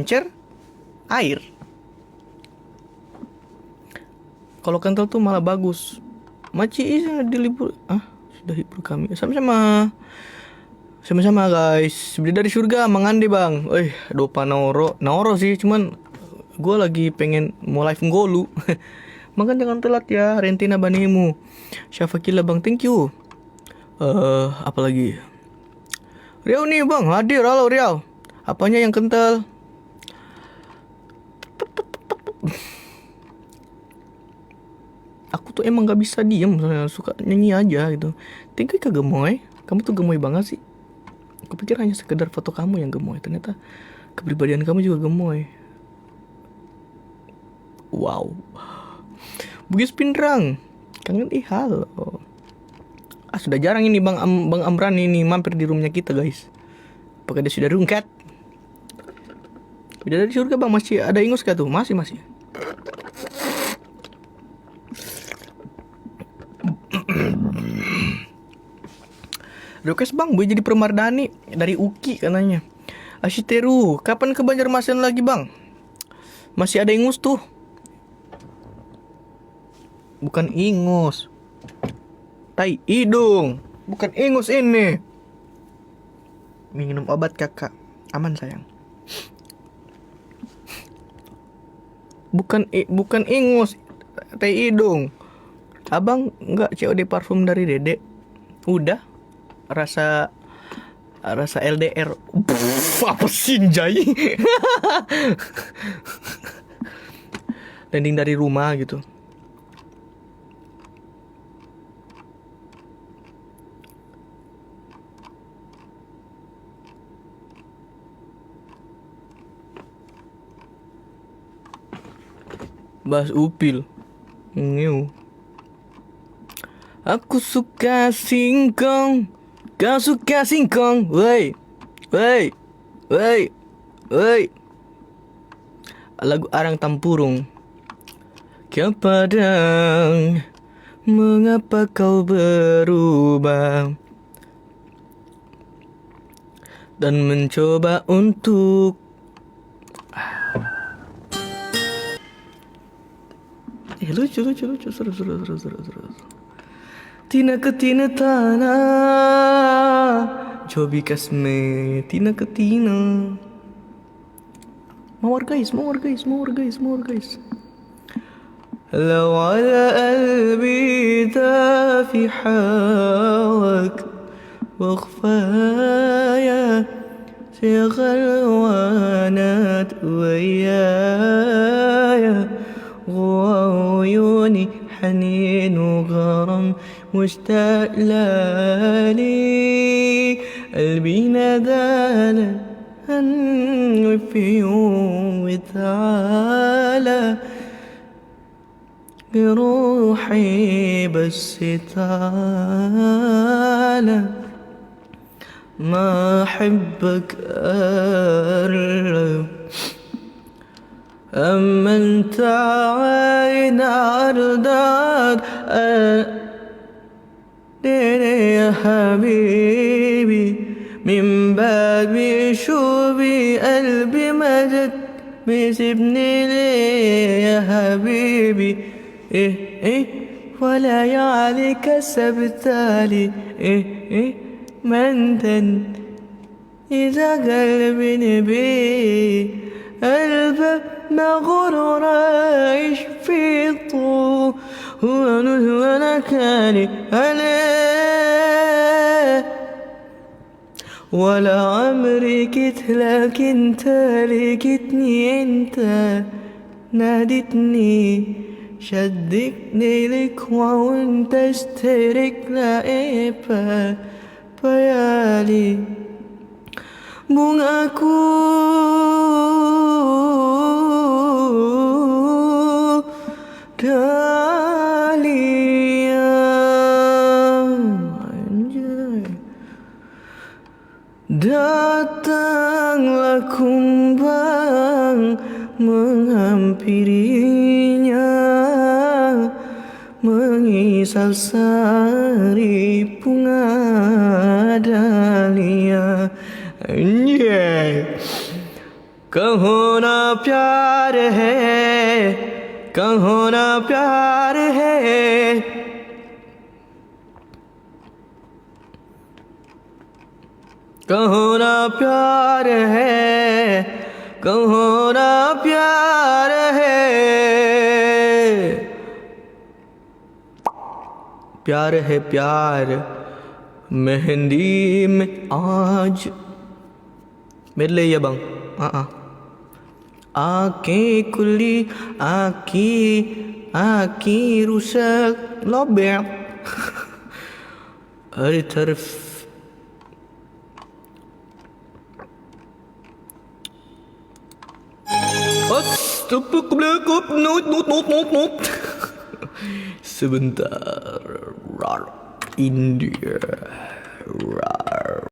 encer air. Kalau kental tuh malah bagus. Maci di libur sudah hibur kami. Sama-sama guys. Beli dari surga mangande bang. Dopa Naoro sih, cuman gue lagi pengen mau live ngolu. Makan jangan telat ya, Rentina Banimu. Syafakila bang, thank you. Apalagi Riau nih bang, hadir. Halo Riau. Apanya yang kental? Aku tuh emang gak bisa diem, suka nyanyi aja gitu. Tinggal ke gemoy. Kamu tuh gemoy banget sih. Aku pikir hanya sekedar foto kamu yang gemoy, ternyata kepribadian kamu juga gemoy. Wow. Bugis Pindrang, kangen halo. Sudah jarang ini Bang Amran ini mampir di rumahnya kita guys. Apakah dia sudah rungkat? Udah dari surga bang, masih ada ingus gak tuh? Masih. Request bang, boleh jadi Permardani dari Uki katanya. Ashiteru, kapan ke Banjarmasin lagi bang? Masih ada ingus tuh. Bukan ingus, tai hidung, bukan ingus ini. Minum obat kakak, aman sayang. Bukan ingus, tai hidung. Abang nggak COD parfum dari Dede? Udah, rasa LDR. Apa sih Jai? Landing dari rumah gitu. Bas Upil. Ngew. Aku suka singkong, kau suka singkong. Woi. Lagu Arang Tampurung. Kau padang, mengapa kau berubah dan mencoba untuk lucu seru. Tina ke tina tanah, cobi kasme tina ke tina. Mawar guys. لو على قلبي ده في حالك وخفايا شغل وانات ويايا وعيوني حنين وغرام مشتاق لي قلبي نادانا في يوم وتعالى بروحي بس تعالى ما أحبك أقرب أما أنت عين عرضات يا حبيبي من بعد بشوفي قلبي مجد بيسيبني ليه يا حبيبي ولا يعليك سبتالي مندن إذا قلبي نبي قلبك مغرور عايش في طول وانا كاني عليه ولا عمري جيت لك انت لقيتني انت نادتني شدكني لك وانت اشترك لعيبة بيالي bungaku dahlia anjay. Datanglah kumbang menghampirinya, mengisap sari bunga dahlia. कहो ना प्यार है, कहो ना प्यार है, कहो ना प्यार है, कहो ना प्यार है, प्यार है प्यार मेहंदी में आज. Medley ya bang. Aki kuli, aki rusak lobek. Hari tarif. Tepuk belakop, not. Sebentar. India.